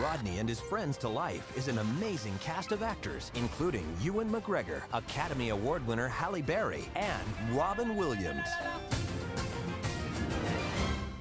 Rodney and his friends to life is an amazing cast of actors, including Ewan McGregor, Academy Award winner Halle Berry, and Robin Williams.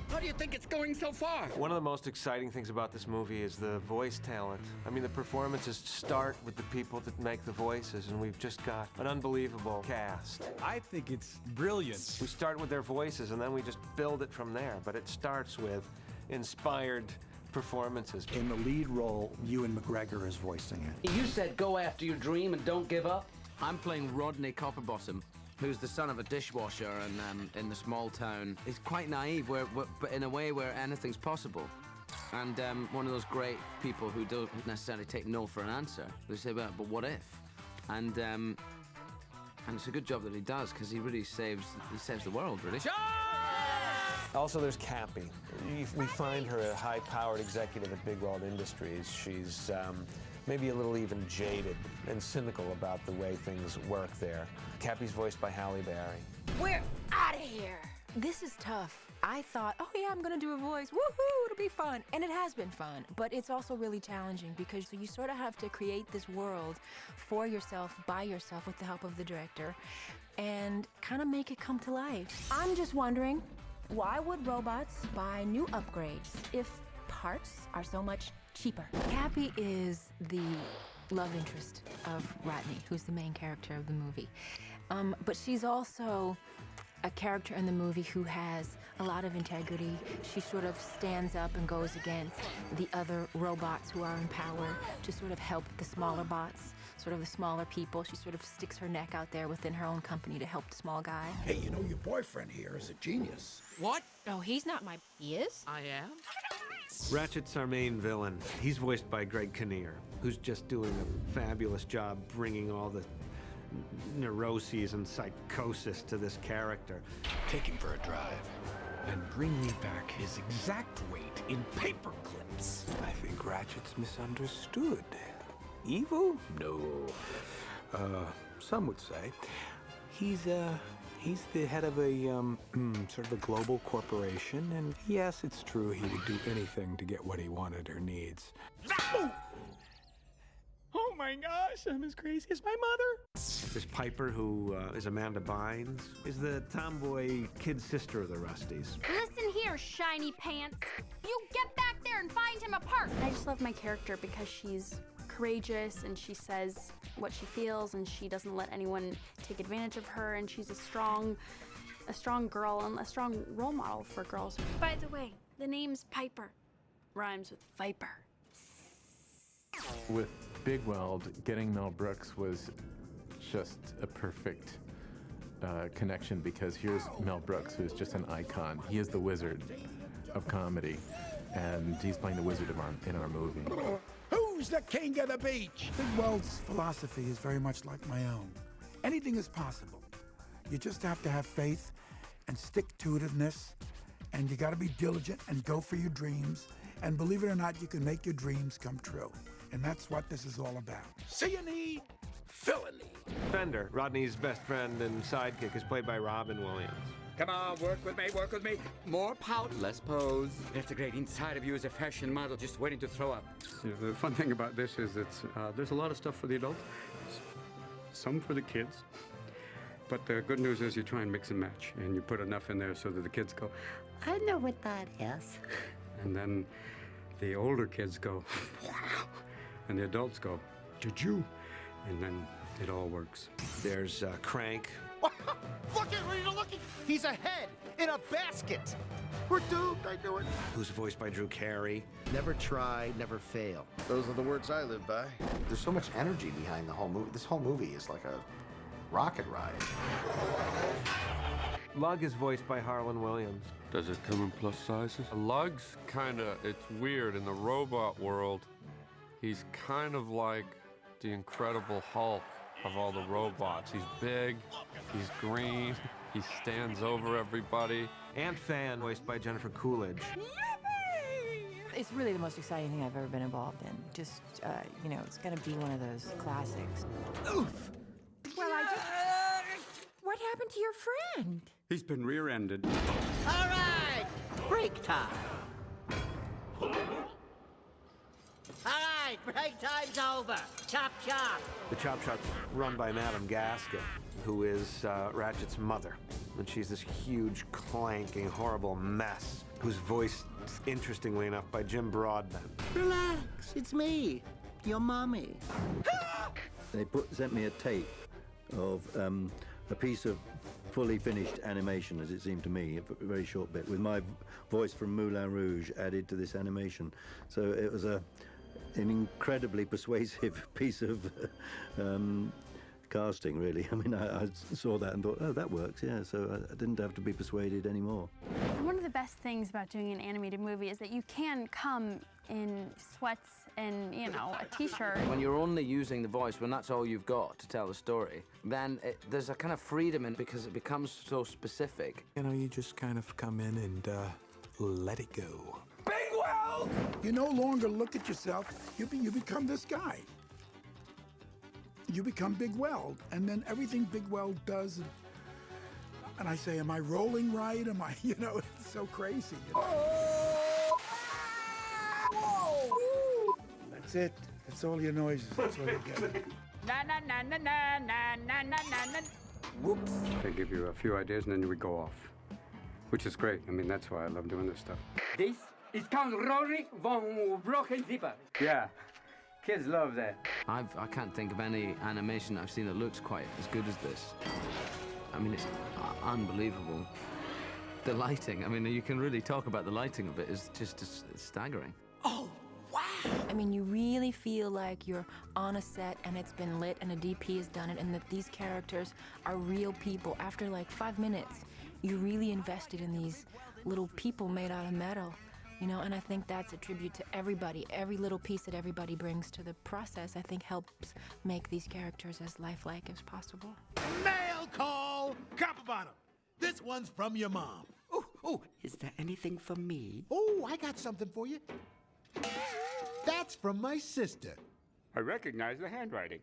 How do you think it's going so far? One of the most exciting things about this movie is the voice talent. I mean, the performances start with the people that make the voices, and we've just got an unbelievable cast. I think it's brilliant. We start with their voices, and then we just build it from there, but it starts with inspired performances. In the lead role, Ewan McGregor is voicing it. You said go after your dream and don't give up. I'm playing Rodney Copperbottom, who's the son of a dishwasher and in the small town. He's quite naive, but in a way where anything's possible. And one of those great people who don't necessarily take no for an answer. They say, but what if? And it's a good job that he does, because he really saves the world, really. Also, there's Cappy. We find her a high-powered executive at Big World Industries. She's maybe a little even jaded and cynical about the way things work there. Cappy's voiced by Halle Berry. We're out of here. This is tough. I thought, oh yeah, I'm gonna do a voice. Woohoo, it'll be fun. And it has been fun, but it's also really challenging because you sort of have to create this world for yourself, by yourself, with the help of the director, and kind of make it come to life. I'm just wondering, why would robots buy new upgrades if parts are so much cheaper? Cappy is the love interest of Rodney, who's the main character of the movie. But she's also a character in the movie who has a lot of integrity. She sort of stands up and goes against the other robots who are in power to sort of help the smaller bots, sort of the smaller people. She sort of sticks her neck out there within her own company to help the small guy. Hey, you know, your boyfriend here is a genius. What? Oh, he's not my... He is? I am? Ratchet's our main villain. He's voiced by Greg Kinnear, who's just doing a fabulous job bringing all the neuroses and psychosis to this character. Take him for a drive and bring me back his exact weight in paper clips. I think Ratchet's misunderstood. Evil? No. Some would say he's the head of a sort of a global corporation, and yes, it's true he would do anything to get what he wanted or needs. Oh my gosh, I'm as crazy as my mother. There's Piper, who is Amanda Bynes, is the tomboy kid sister of the Rusties. Listen here, shiny pants. You get back there and find him a park. I just love my character because she's courageous and she says what she feels and she doesn't let anyone take advantage of her, and she's a strong girl and a strong role model for girls. By the way, the name's Piper. Rhymes with viper. With Big Weld, getting Mel Brooks was just a perfect connection, because here's Mel Brooks, who's just an icon. He is the wizard of comedy, and he's playing the wizard in our movie. Who's the king of the beach? Big Weld's philosophy is very much like my own. Anything is possible. You just have to have faith and stick-to-itiveness, and you gotta be diligent and go for your dreams, and believe it or not, you can make your dreams come true. And that's what this is all about. See a need, fill a need. Fender, Rodney's best friend and sidekick, is played by Robin Williams. Come on, work with me, work with me. More pout, less pose. That's a great inside of you as a fashion model just waiting to throw up. The fun thing about this is there's a lot of stuff for the adults, some for the kids. But the good news is you try and mix and match, and you put enough in there so that the kids go, I know what that is. And then the older kids go, wow. And the adults go, did you? And then it all works. There's Crank. Look at where you're looking. He's a head in a basket. We're doomed, I knew it. Who's voiced by Drew Carey. Never try, never fail. Those are the words I live by. There's so much energy behind the whole movie. This whole movie is like a rocket ride. Lug is voiced by Harlan Williams. Does it come in plus sizes? Lug's it's weird. In the robot world, he's kind of like the Incredible Hulk of all the robots. He's big, he's green, he stands over everybody. And Fan, voiced by Jennifer Coolidge. It's really the most exciting thing I've ever been involved in. Just, you know, it's gonna be one of those classics. Oof! Well, what happened to your friend? He's been rear-ended. All right, break time. right, break time's over. Chop, chop. The Chop Shop's run by Madame Gaskin, who is Ratchet's mother. And she's this huge, clanking, horrible mess who's voiced, interestingly enough, by Jim Broadbent. Relax, it's me, your mommy. They sent me a tape of a piece of fully finished animation, as it seemed to me, a very short bit, with my voice from Moulin Rouge added to this animation. So it was an incredibly persuasive piece of casting, really. I mean, I saw that and thought, oh, that works, yeah. So I didn't have to be persuaded anymore. One of the best things about doing an animated movie is that you can come in sweats and, you know, a t-shirt. When you're only using the voice, when that's all you've got to tell the story, then there's a kind of freedom in it because it becomes so specific. You know, you just kind of come in and let it go. Big Weld! You no longer look at yourself, you become this guy. You become Big Weld, and then everything Big Weld does, and I say, am I rolling right? Am I, you know, it's so crazy. You know? That's it. That's all your noises. That's all you get. Na na na na na na na na na. Whoops. They give you a few ideas and then we go off, which is great. I mean, that's why I love doing this stuff. This is Count Rory von Brockenzipper. Yeah. Kids love that. I can't think of any animation I've seen that looks quite as good as this. I mean, it's unbelievable. The lighting, I mean, you can really talk about the lighting of it. It's just staggering. Oh, wow! I mean, you really feel like you're on a set and it's been lit and a DP has done it and that these characters are real people. After like 5 minutes, you're really invested in these little people made out of metal. You know, and I think that's a tribute to everybody. Every little piece that everybody brings to the process, I think, helps make these characters as lifelike as possible. Mail call! Copper Bottom, this one's from your mom. Oh, is there anything for me? Oh, I got something for you. That's from my sister. I recognize the handwriting.